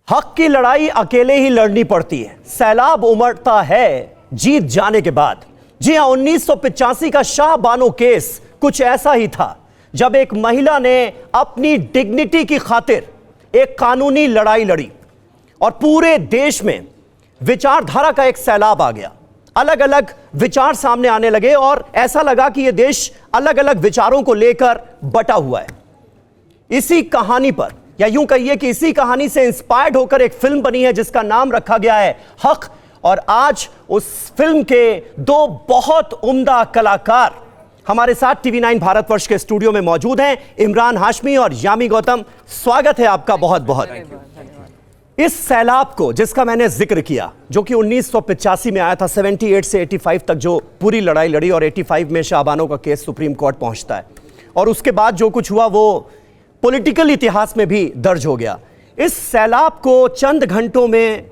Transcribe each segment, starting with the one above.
हक की लड़ाई अकेले ही लड़नी पड़ती है, सैलाब उमड़ता है जीत जाने के बाद। जी हां, 1985 का शाह बानो केस कुछ ऐसा ही था, जब एक महिला ने अपनी डिग्निटी की खातिर एक कानूनी लड़ाई लड़ी और पूरे देश में विचारधारा का एक सैलाब आ गया। अलग अलग विचार सामने आने लगे और ऐसा लगा कि यह देश अलग अलग विचारों को लेकर बटा हुआ है। इसी कहानी पर, या यूं कहिए कि इसी कहानी से इंस्पायर्ड होकर एक फिल्म बनी है जिसका नाम रखा गया है हक। और आज उस फिल्म के दो बहुत उम्दा कलाकार हमारे साथ टीवी 9 भारतवर्ष के स्टूडियो में मौजूद हैं, इमरान हाशमी और यामी गौतम। स्वागत है आपका बहुत बहुत। इस सैलाब को जिसका मैंने जिक्र किया, जो कि 1985 में आया था, 78 से 85 तक जो पूरी लड़ाई लड़ी और 85 में शाह बानो का केस सुप्रीम कोर्ट पहुंचता है और उसके बाद जो कुछ हुआ वो पॉलिटिकल इतिहास में भी दर्ज हो गया। इस सैलाब को चंद घंटों में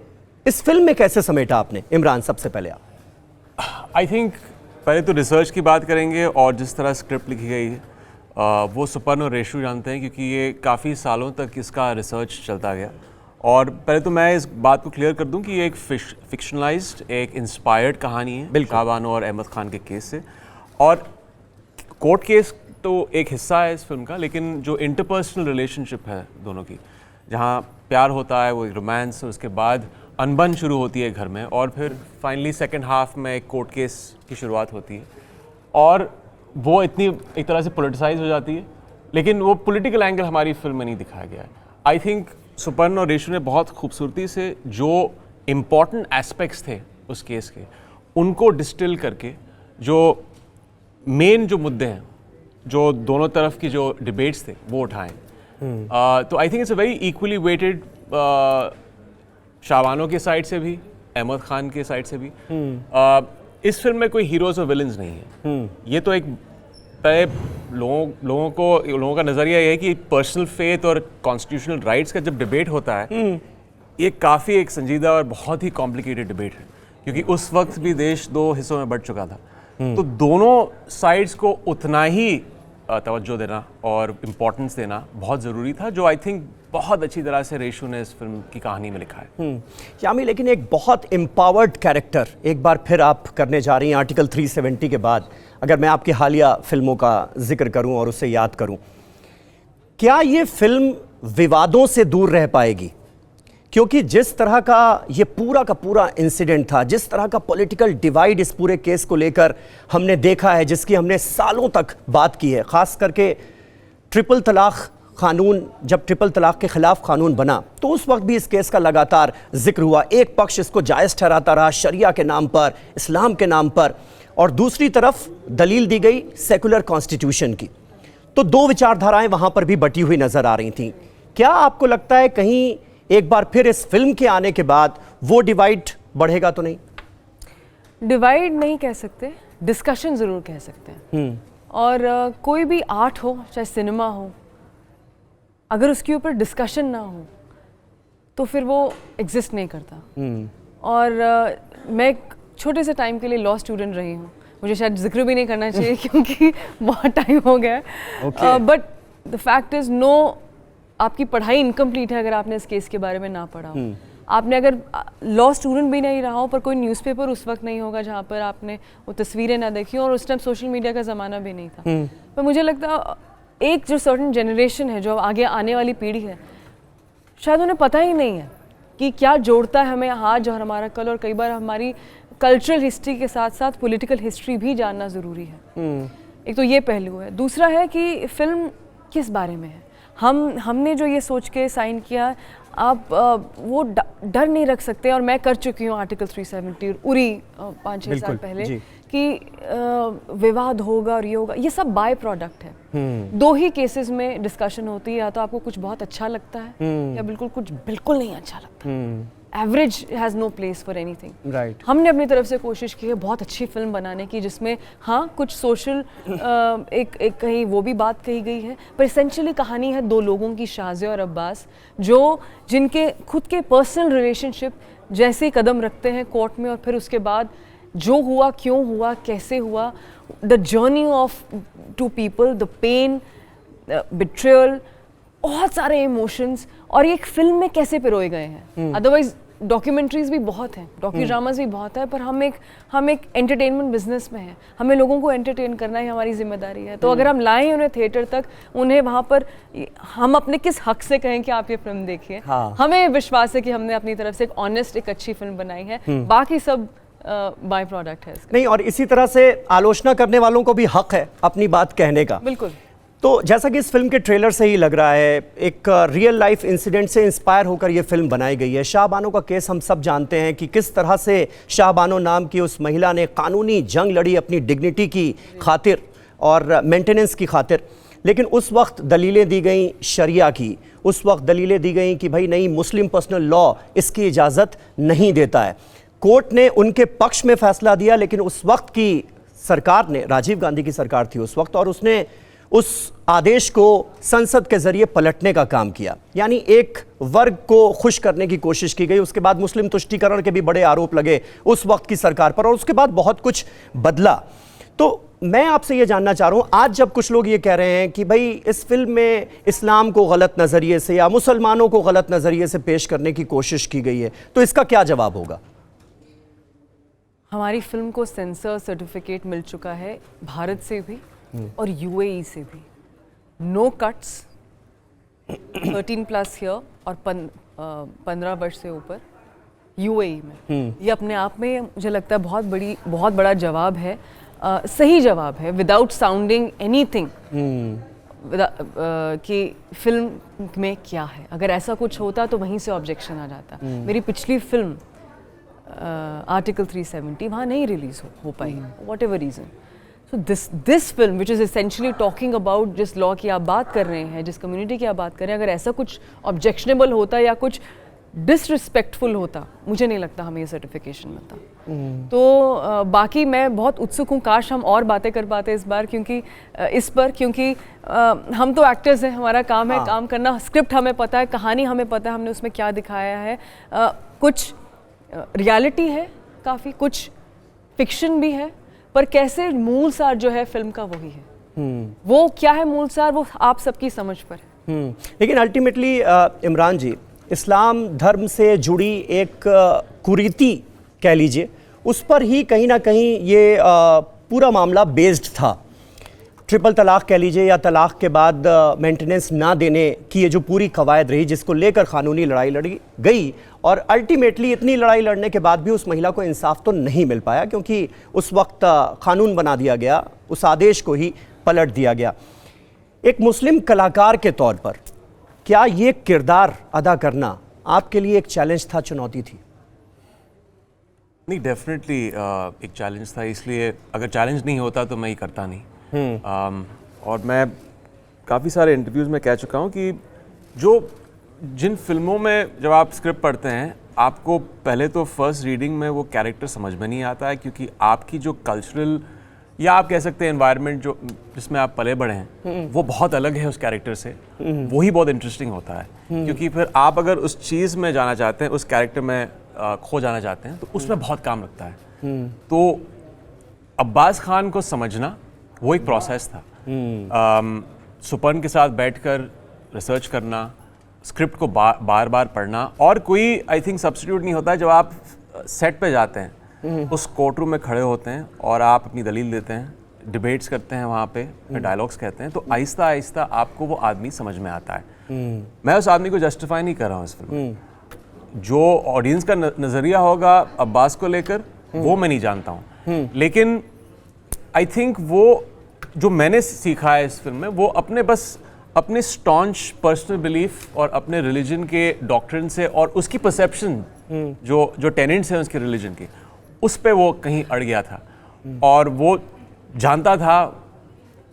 इस फिल्म में कैसे समेटा आपने? इमरान, सबसे पहले आप। आई थिंक पहले तो रिसर्च की बात करेंगे और जिस तरह स्क्रिप्ट लिखी गई है वो सुपर्ण और रेशु जानते हैं, क्योंकि ये काफ़ी सालों तक इसका रिसर्च चलता गया। और पहले तो मैं इस बात को क्लियर कर दूं कि ये एक फिक्शनलाइज्ड, एक इंस्पायर्ड कहानी है शाह बानो और अहमद खान के केस से। और कोर्ट केस तो एक हिस्सा है इस फिल्म का, लेकिन जो इंटरपर्सनल रिलेशनशिप है दोनों की, जहाँ प्यार होता है, वो एक रोमांस, उसके बाद अनबन शुरू होती है घर में और फिर फाइनली सेकंड हाफ में एक कोर्ट केस की शुरुआत होती है और वो इतनी एक तरह से पॉलिटिसाइज हो जाती है, लेकिन वो पॉलिटिकल एंगल हमारी फिल्म में नहीं दिखाया गया है। आई थिंक सुपर्ण और रेशु ने बहुत खूबसूरती से जो इम्पॉर्टेंट एस्पेक्ट्स थे उस केस के, उनको डिस्टिल करके जो मेन जो मुद्दे हैं, जो दोनों तरफ की जो डिबेट्स थे, वो उठाएं। तो I think it's a very equally weighted, Shah Bano के साइड से भी, अहमद खान के साइड से भी। इस फिल्म में कोई हीरोज और विलन्स नहीं है। ये तो एक लोगों का नज़रिया ये है कि पर्सनल फेथ और कॉन्स्टिट्यूशनल राइट्स का जब डिबेट होता है, ये काफ़ी एक संजीदा और बहुत ही कॉम्प्लिकेटेड डिबेट है, क्योंकि उस वक्त भी देश दो हिस्सों में बंट चुका था। तो दोनों साइड्स को उतना ही तवज्जो देना और इम्पोर्टेंस देना बहुत ज़रूरी था, जो आई थिंक बहुत अच्छी तरह से रेशु ने इस फिल्म की कहानी में लिखा है। यामी, लेकिन एक बहुत एम्पावर्ड कैरेक्टर एक बार फिर आप करने जा रही हैं आर्टिकल 370 के बाद। अगर मैं आपकी हालिया फिल्मों का जिक्र करूं और उसे याद करूं, क्या ये फिल्म विवादों से दूर रह पाएगी? क्योंकि जिस तरह का ये पूरा का पूरा इंसिडेंट था, जिस तरह का पॉलिटिकल डिवाइड इस पूरे केस को लेकर हमने देखा है, जिसकी हमने सालों तक बात की है, ख़ास करके ट्रिपल तलाक कानून, जब ट्रिपल तलाक के खिलाफ कानून बना तो उस वक्त भी इस केस का लगातार जिक्र हुआ। एक पक्ष इसको जायज़ ठहराता रहा शरिया के नाम पर, इस्लाम के नाम पर, और दूसरी तरफ दलील दी गई सेकुलर कॉन्स्टिट्यूशन की। तो दो विचारधाराएं वहां पर भी बटी हुई नजर आ रही थीं। क्या आपको लगता है कहीं एक बार फिर इस फिल्म के आने के बाद वो डिवाइड बढ़ेगा तो नहीं? डिवाइड नहीं कह सकते, डिस्कशन ज़रूर कह सकते हैं। और कोई भी आर्ट हो, चाहे सिनेमा हो, अगर उसके ऊपर डिस्कशन ना हो तो फिर वो एग्जिस्ट नहीं करता। और मैं एक छोटे से टाइम के लिए लॉ स्टूडेंट रही हूँ, मुझे शायद जिक्र भी नहीं करना चाहिए क्योंकि बहुत टाइम हो गया है। But the fact is, no, आपकी पढ़ाई इनकम्प्लीट है अगर आपने इस केस के बारे में ना पढ़ा हो। आपने अगर लॉ स्टूडेंट भी नहीं रहा हो, पर कोई न्यूज़पेपर उस वक्त नहीं होगा जहाँ पर आपने वो तस्वीरें ना देखी, और उस टाइम सोशल मीडिया का ज़माना भी नहीं था। पर मुझे लगता एक जो सर्टन जनरेशन है, जो आगे आने वाली पीढ़ी है, शायद उन्हें पता ही नहीं है कि क्या जोड़ता है हमें आज और हमारा कल। और कई बार हमारी कल्चरल हिस्ट्री के साथ साथ पॉलिटिकल हिस्ट्री भी जानना ज़रूरी है। एक तो ये पहलू है। दूसरा है कि फिल्म किस बारे में है। हमने जो ये सोच के साइन किया, आप वो डर नहीं रख सकते। और मैं कर चुकी हूँ आर्टिकल 370 उरी 5-6 साल पहले, कि विवाद होगा और ये होगा, ये सब बाय प्रोडक्ट है। दो ही केसेस में डिस्कशन होती है, या तो आपको कुछ बहुत अच्छा लगता है या कुछ बिल्कुल नहीं अच्छा लगता। Average has no place for anything. Right. हमने अपनी तरफ से कोशिश की है बहुत अच्छी फिल्म बनाने की, जिसमें हाँ कुछ सोशल एक कहीं वो भी बात कही गई है, पर एसेंशियली कहानी है दो लोगों की, शाज़े और अब्बास, जिनके खुद के पर्सनल रिलेशनशिप जैसे कदम रखते हैं कोर्ट में, और फिर उसके बाद जो हुआ, क्यों हुआ, कैसे हुआ, the journey of two people, the pain, betrayal, बहुत सारे इमोशंस, और ये एक फिल्म में कैसे पिरोए गए हैं। अदरवाइज डॉक्यूमेंट्रीज भी बहुत हैं, डॉक्यू ड्रामाज भी बहुत है, पर हम एक एंटरटेनमेंट बिजनेस में हैं, हमें लोगों को एंटरटेन करना ही हमारी जिम्मेदारी है। तो अगर हम लाएं उन्हें थिएटर तक, उन्हें वहाँ पर, हम अपने किस हक से कहें कि आप ये फिल्म देखिए। हाँ। हमें विश्वास है कि हमने अपनी तरफ से एक ऑनेस्ट, एक अच्छी फिल्म बनाई है, बाकी सब बाय प्रोडक्ट है इसका। नहीं, और इसी तरह से आलोचना करने वालों को भी हक है अपनी बात कहने का। बिल्कुल। तो जैसा कि इस फिल्म के ट्रेलर से ही लग रहा है, एक रियल लाइफ इंसिडेंट से इंस्पायर होकर ये फिल्म बनाई गई है। शाह बानो का केस हम सब जानते हैं कि किस तरह से शाह बानो नाम की उस महिला ने कानूनी जंग लड़ी अपनी डिग्निटी की खातिर और मेंटेनेंस की खातिर। लेकिन उस वक्त दलीलें दी गई शरिया की, उस वक्त दलीलें दी गई कि भाई नहीं, मुस्लिम पर्सनल लॉ इसकी इजाज़त नहीं देता है। कोर्ट ने उनके पक्ष में फैसला दिया, लेकिन उस वक्त की सरकार ने, राजीव गांधी की सरकार थी उस वक्त, और उसने उस आदेश को संसद के जरिए पलटने का काम किया। यानी एक वर्ग को खुश करने की कोशिश की गई। उसके बाद मुस्लिम तुष्टीकरण के भी बड़े आरोप लगे उस वक्त की सरकार पर, और उसके बाद बहुत कुछ बदला। तो मैं आपसे ये जानना चाह रहा हूँ, आज जब कुछ लोग ये कह रहे हैं कि भाई इस फिल्म में इस्लाम को गलत नज़रिए से या मुसलमानों को गलत नज़रिए से पेश करने की कोशिश की गई है, तो इसका क्या जवाब होगा? हमारी फिल्म को सेंसर सर्टिफिकेट मिल चुका है भारत से भी और यूएई से भी। नो कट्स, 13+ हियर और 15 वर्ष से ऊपर यूएई में। ये अपने आप में मुझे लगता है बहुत बड़ा जवाब है, सही जवाब है, विदाउट साउंडिंग एनीथिंग कि फिल्म में क्या है। अगर ऐसा कुछ होता तो वहीं से ऑब्जेक्शन आ जाता। मेरी पिछली फिल्म आर्टिकल 370 वहाँ नहीं रिलीज हो पाई, whatever reason. So this film which is essentially talking about जिस लॉ की आप बात कर रहे हैं, जिस कम्युनिटी की आप बात कर रहे हैं, अगर ऐसा कुछ ऑब्जेक्शनेबल होता या कुछ डिसरिस्पेक्टफुल होता, मुझे नहीं लगता हमें ये सर्टिफिकेशन मिलता। तो बाकी मैं बहुत उत्सुक हूँ, काश हम और बातें कर पाते इस बार, क्योंकि हम तो एक्टर्स हैं, हमारा काम है काम करना। स्क्रिप्ट हमें पता है, कहानी हमें पता है, हमने उसमें क्या दिखाया है। कुछ रियलिटी है काफ़ी, कुछ फिक्शन भी है, पर कैसे मूल सार जो है फिल्म का वही है। वो क्या है मूल सार, वो आप सबकी समझ पर है। लेकिन अल्टीमेटली इमरान जी, इस्लाम धर्म से जुड़ी एक कुरीति कह लीजिए, उस पर ही कहीं ना कहीं ये पूरा मामला बेस्ड था। ट्रिपल तलाक कह लीजिए या तलाक के बाद मेंटेनेंस ना देने की ये जो पूरी कवायद रही, जिसको लेकर कानूनी लड़ाई लड़ी गई, और अल्टीमेटली इतनी लड़ाई लड़ने के बाद भी उस महिला को इंसाफ तो नहीं मिल पाया, क्योंकि उस वक्त कानून बना दिया गया, उस आदेश को ही पलट दिया गया। एक मुस्लिम कलाकार के तौर पर क्या ये किरदार अदा करना आपके लिए एक चैलेंज था, चुनौती थी? नहीं, डेफिनेटली एक चैलेंज था। इसलिए अगर चैलेंज नहीं होता तो मैं ये करता नहीं। और मैं काफ़ी सारे इंटरव्यूज़ में कह चुका हूँ कि जिन फिल्मों में जब आप स्क्रिप्ट पढ़ते हैं, आपको पहले तो फर्स्ट रीडिंग में वो कैरेक्टर समझ में नहीं आता है, क्योंकि आपकी जो कल्चरल या आप कह सकते हैं एनवायरनमेंट जो जिसमें आप पले बढ़े हैं वो बहुत अलग है उस कैरेक्टर से। वही बहुत इंटरेस्टिंग होता है, क्योंकि फिर आप अगर उस चीज़ में जाना चाहते हैं, उस कैरेक्टर में खो जाना चाहते हैं, तो उसमें बहुत काम लगता है। तो अब्बास खान को समझना वो एक प्रोसेस था। सुपर्ण के साथ बैठकर रिसर्च करना, स्क्रिप्ट को बार बार पढ़ना, और कोई आई थिंक सब्स्टिट्यूट नहीं होता है। जब आप सेट पे जाते हैं, उस कोर्ट रूम में खड़े होते हैं और आप अपनी दलील देते हैं, डिबेट्स करते हैं, वहाँ पे डायलॉग्स कहते हैं, तो आहिस्ता आहिस्ता आपको वो आदमी समझ में आता है। मैं उस आदमी को जस्टिफाई नहीं कर रहा हूँ इस फिल्म में। जो ऑडियंस का नज़रिया होगा अब्बास को लेकर, वो मैं नहीं जानता हूँ, लेकिन आई थिंक वो जो मैंने सीखा है इस फिल्म में, वो अपने स्टॉन्च पर्सनल बिलीफ और अपने रिलीजन के डॉक्ट्रिन से और उसकी परसेप्शन जो टेनेंट्स हैं उसके रिलीजन के, उस पे वो कहीं अड़ गया था। और वो जानता था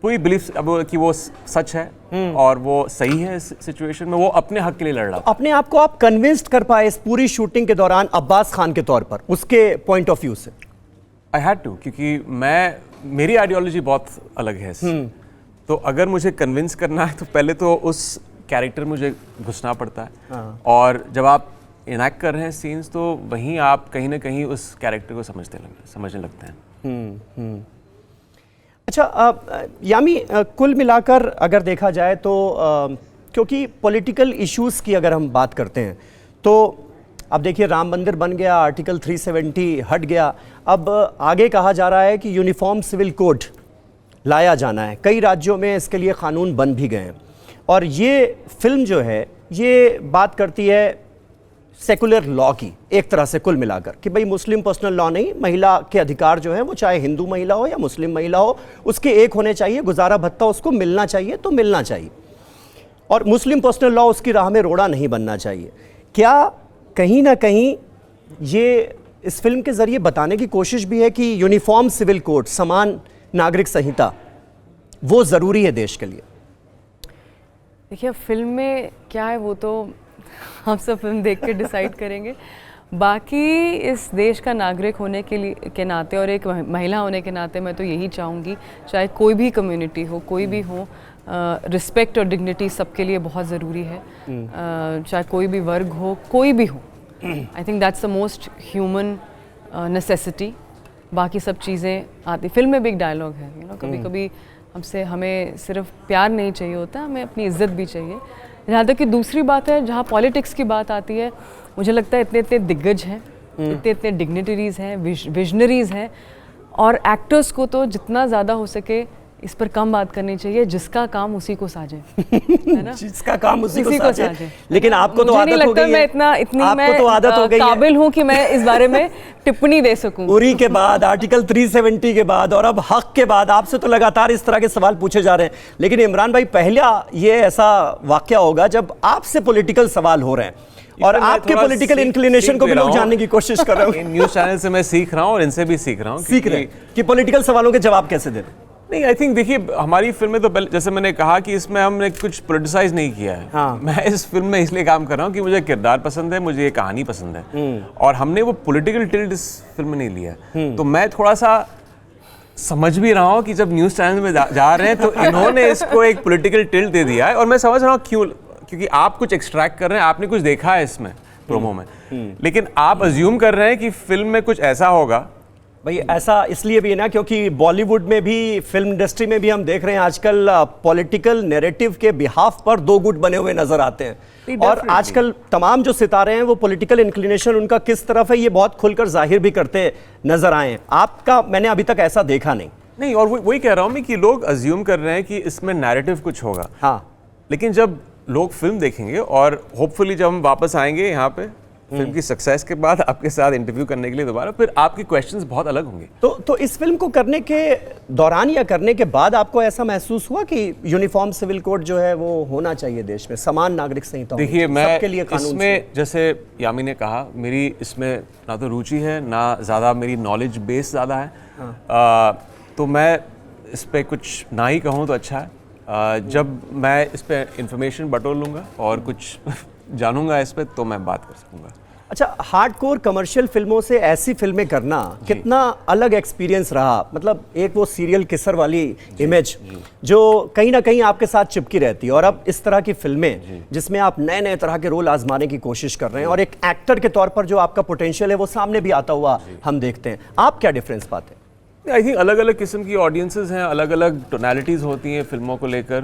पूरी बिलीफ अब कि वो सच है और वो सही है इस सिचुएशन में, वो अपने हक के लिए लड़ रहा था। अपने आप को आप कन्विंस्ड कर पाए इस पूरी शूटिंग के दौरान अब्बास खान के तौर पर, उसके पॉइंट ऑफ व्यू से? आई हैड टू, क्योंकि मेरी आइडियोलॉजी बहुत अलग है। तो अगर मुझे कन्विंस करना है तो पहले तो उस कैरेक्टर मुझे घुसना पड़ता है। और जब आप इनैक्ट कर रहे हैं सीन्स, तो वहीं आप कहीं ना कहीं उस कैरेक्टर को समझने लगते हैं। अच्छा यामी, कुल मिलाकर अगर देखा जाए तो क्योंकि पॉलिटिकल इश्यूज़ की अगर हम बात करते हैं तो अब देखिए राम मंदिर बन गया, आर्टिकल 370 हट गया, अब आगे कहा जा रहा है कि यूनिफॉर्म सिविल कोड लाया जाना है। कई राज्यों में इसके लिए कानून बन भी गए हैं और ये फिल्म जो है ये बात करती है सेकुलर लॉ की, एक तरह से कुल मिलाकर कि भाई मुस्लिम पर्सनल लॉ नहीं, महिला के अधिकार जो है वो चाहे हिंदू महिला हो या मुस्लिम महिला हो उसके एक होने चाहिए, गुजारा भत्ता उसको मिलना चाहिए तो मिलना चाहिए और मुस्लिम पर्सनल लॉ उसकी राह में रोड़ा नहीं बनना चाहिए। क्या कहीं ना कहीं ये इस फिल्म के ज़रिए बताने की कोशिश भी है कि यूनिफॉर्म सिविल कोड, समान नागरिक संहिता वो ज़रूरी है देश के लिए? देखिए फिल्म में क्या है वो तो हम सब फिल्म देख के डिसाइड करेंगे। बाकी इस देश का नागरिक होने के नाते और एक महिला होने के नाते मैं तो यही चाहूँगी, चाहे कोई भी कम्युनिटी हो, कोई भी हो, रिस्पेक्ट और डिग्निटी सबके लिए बहुत ज़रूरी है। चाहे कोई भी वर्ग हो, कोई भी हो, I think that's the most human necessity. बाकी सब चीज़ें आती, फिल्म में भी एक डायलॉग है, कभी कभी हमें सिर्फ प्यार नहीं चाहिए होता, हमें अपनी इज्जत भी चाहिए। जहाँ तक कि दूसरी बात है, जहाँ पॉलिटिक्स की बात आती है, मुझे लगता है इतने इतने दिग्गज हैं, इतने इतने डिग्निटरीज़ हैं, विजनरीज़ हैं और एक्टर्स को तो जितना ज़्यादा हो सके इस पर कम बात करनी चाहिए। जिसका काम उसी को साजे, है ना? जिसका काम उसी को साजे। लेकिन आपको तो आदत हो गई है, मैं इतनी आपको तो आदत हो गई है, काबिल हूँ कि मैं इस बारे में टिप्पणी दे सकूं। उरी के बाद, आर्टिकल 370 के बाद और अब हक के बाद आपसे तो लगातार इस तरह के सवाल पूछे जा रहे हैं। लेकिन इमरान भाई, पहला ये ऐसा वाकया होगा जब आपसे पॉलिटिकल सवाल हो रहे हैं और आपके पॉलिटिकल इंक्लिनेशन को भी लोग जानने की कोशिश कर रहे हैं। न्यूज़ चैनल से मैं सीख रहा हूँ और इनसे भी सीख रहा हूँ, सीख रहे हैं कि पॉलिटिकल सवालों के जवाब कैसे दें। नहीं, आई थिंक देखिए हमारी फिल्म में तो जैसे मैंने कहा कि इसमें हमने कुछ पोलिटिसाइज नहीं किया है। हाँ। मैं इस फिल्म में इसलिए काम कर रहा हूँ कि मुझे किरदार पसंद है, मुझे ये कहानी पसंद है और हमने वो पॉलिटिकल टिल्ट इस फिल्म में नहीं लिया है। तो मैं थोड़ा सा समझ भी रहा हूँ कि जब न्यूज़ चैनल में जा रहे हैं तो इन्होंने इसको एक पॉलिटिकल टिल्ट दे दिया है और मैं समझ रहा हूँ क्यों, क्योंकि आप कुछ एक्सट्रैक्ट कर रहे हैं, आपने कुछ देखा है इसमें प्रोमो में, लेकिन आप अज्यूम कर रहे हैं कि फिल्म में कुछ ऐसा होगा। भाई ऐसा इसलिए भी है ना क्योंकि बॉलीवुड में भी, फिल्म इंडस्ट्री में भी हम देख रहे हैं आजकल पॉलिटिकल नैरेटिव के बिहाफ पर दो गुट बने हुए नजर आते हैं और आजकल तमाम जो सितारे हैं वो पॉलिटिकल इंक्लिनेशन उनका किस तरफ है ये बहुत खुलकर जाहिर भी करते नजर आए हैं। आपका मैंने अभी तक ऐसा देखा नहीं। और वही कह रहा हूँ मैं कि लोग अज्यूम कर रहे हैं कि इसमें नैरेटिव कुछ होगा। हाँ, लेकिन जब लोग फिल्म देखेंगे और होपफुली जब हम वापस आएंगे यहाँ पे फिल्म की सक्सेस के बाद आपके साथ इंटरव्यू करने के लिए दोबारा, फिर आपके क्वेश्चंस बहुत अलग होंगे। तो इस फिल्म को करने के दौरान या करने के बाद आपको ऐसा महसूस हुआ कि यूनिफॉर्म सिविल कोड जो है वो होना चाहिए देश में, समान नागरिक संहिता? देखिए मैं इसमें, जैसे यामी ने कहा, मेरी इसमें ना तो रुचि है ना ज़्यादा मेरी नॉलेज बेस ज़्यादा है। हाँ। तो मैं इस पर कुछ ना ही कहूँ तो अच्छा है। जब मैं इस पर इंफॉर्मेशन बटोर लूँगा और कुछ जानूंगा इस पे तो मैं बात कर सकूंगा। अच्छा, हार्डकोर कमर्शियल फिल्मों से ऐसी फिल्में करना कितना अलग एक्सपीरियंस रहा? मतलब एक वो सीरियल किसर वाली इमेज जो कहीं ना कहीं आपके साथ चिपकी रहती है और अब इस तरह की फिल्में जिसमें आप नए नए तरह के रोल आजमाने की कोशिश कर रहे हैं और एक एक्टर के तौर पर जो आपका पोटेंशियल है वो सामने भी आता हुआ हम देखते हैं। आप क्या डिफरेंस पाते हैं? आई थिंक अलग अलग किस्म की ऑडियंसेस हैं, अलग अलग टोनैलिटीज़ होती हैं फिल्मों को लेकर।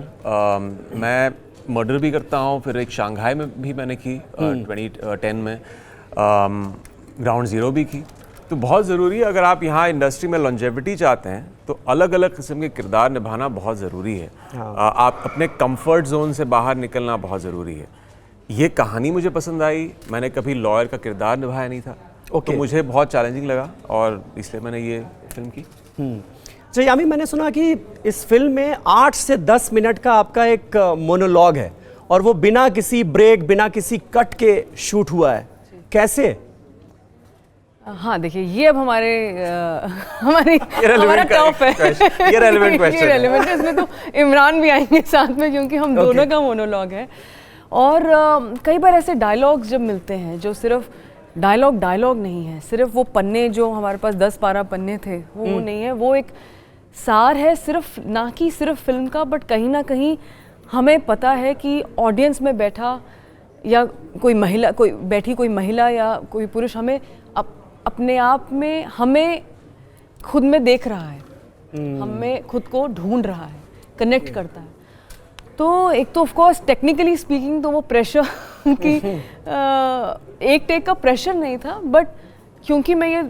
मैं मर्डर भी करता हूँ, फिर एक शंघाई में भी मैंने की 2010 में, ग्राउंड ज़ीरो भी की। तो बहुत ज़रूरी है, अगर आप यहाँ इंडस्ट्री में लॉन्जेविटी चाहते हैं तो अलग अलग किस्म के किरदार निभाना बहुत ज़रूरी है। आप अपने कंफर्ट जोन से बाहर निकलना बहुत ज़रूरी है। ये कहानी मुझे पसंद आई, मैंने कभी लॉयर का किरदार निभाया नहीं था, तो मुझे बहुत चैलेंजिंग लगा और इसलिए मैंने ये फिल्म की। तो यामी, मैंने सुना कि इस फिल्म में 8 से 10 मिनट का आपका एक मोनोलॉग है और वो बिना किसी ब्रेक, बिना किसी कट के शूट हुआ है, कैसे? हाँ देखिए, ये अब हमारा टॉप है, ये रेलेवेंट क्वेश्चन है। इसमें तो इमरान भी आएंगे साथ में क्योंकि हम दोनों का मोनोलॉग है। और कई बार ऐसे डायलॉग्स जब मिलते हैं जो सिर्फ डायलॉग नहीं है, सिर्फ वो पन्ने जो हमारे पास 10-12 पन्ने थे वो नहीं है, वो एक सार है, सिर्फ ना कि सिर्फ फिल्म का, बट कहीं ना कहीं हमें पता है कि ऑडियंस में बैठा या कोई महिला या कोई पुरुष हमें अपने आप में, हमें खुद में देख रहा है, हमें खुद को ढूंढ रहा है, कनेक्ट करता है। तो एक तो ऑफ कोर्स टेक्निकली स्पीकिंग तो वो प्रेशर की एक टेक का प्रेशर नहीं था, बट क्योंकि मैं ये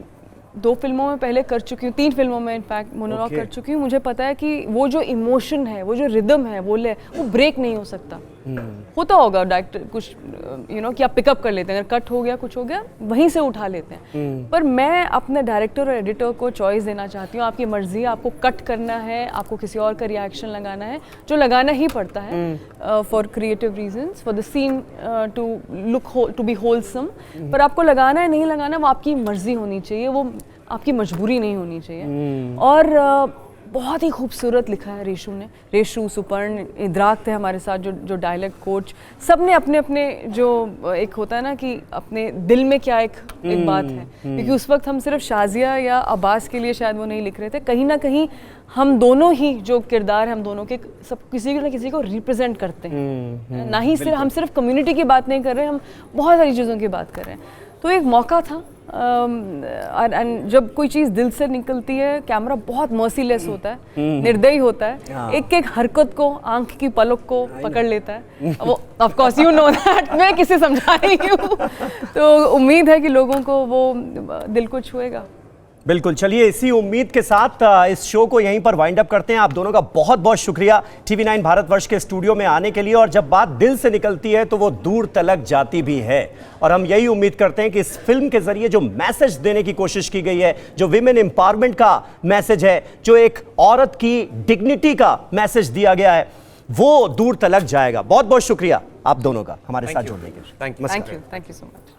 2 फिल्मों में पहले कर चुकी हूँ, 3 फिल्मों में इनफैक्ट मोनोलॉग कर चुकी हूँ, मुझे पता है कि वो जो इमोशन है, वो जो रिदम है, वो ब्रेक नहीं हो सकता। होता होगा डायरेक्टर कुछ कि आप पिकअप कर लेते हैं, अगर कट हो गया कुछ हो गया वहीं से उठा लेते हैं, पर मैं अपने डायरेक्टर और एडिटर को चॉइस देना चाहती हूँ, आपकी मर्जी, आपको कट करना है, आपको किसी और का रिएक्शन लगाना है, जो लगाना ही पड़ता है for creative reasons, for the scene to be wholesome, पर आपको लगाना है नहीं लगाना वो आपकी मर्जी होनी चाहिए, वो आपकी मजबूरी नहीं होनी चाहिए। और बहुत ही खूबसूरत लिखा है रेशू ने, रेशू, सुपर्ण, इद्राक थे हमारे साथ जो डायलॉग कोच, सब ने अपने अपने जो एक होता है ना कि अपने दिल में क्या एक बात है, क्योंकि उस वक्त हम सिर्फ शाजिया या अब्बास के लिए शायद वो नहीं लिख रहे थे, कहीं ना कहीं हम दोनों ही जो किरदार हम दोनों के सब किसी न किसी को रिप्रेजेंट करते हैं, ना ही सिर्फ हम सिर्फ कम्युनिटी की बात नहीं कर रहे हैं, हम बहुत सारी चीज़ों की बात कर रहे हैं। तो एक मौका था, एंड जब कोई चीज़ दिल से निकलती है, कैमरा बहुत मर्सीलेस होता है, निर्दयी होता है, एक एक हरकत को, आंख की पलक को पकड़ लेता है, वो of course you know that, मैं किसे समझा रही हूँ, तो उम्मीद है कि लोगों को वो दिल को छुएगा। बिल्कुल, चलिए इसी उम्मीद के साथ इस शो को यहीं पर वाइंड अप करते हैं। आप दोनों का बहुत बहुत शुक्रिया TV9 भारतवर्ष के स्टूडियो में आने के लिए, और जब बात दिल से निकलती है तो वो दूर तलक जाती भी है, और हम यही उम्मीद करते हैं कि इस फिल्म के जरिए जो मैसेज देने की कोशिश की गई है, जो विमेन एम्पावरमेंट का मैसेज है, जो एक औरत की डिग्निटी का मैसेज दिया गया है, वो दूर तलक जाएगा। बहुत बहुत शुक्रिया आप दोनों का हमारे साथ जुड़ने के लिए। Thank you thank you so much.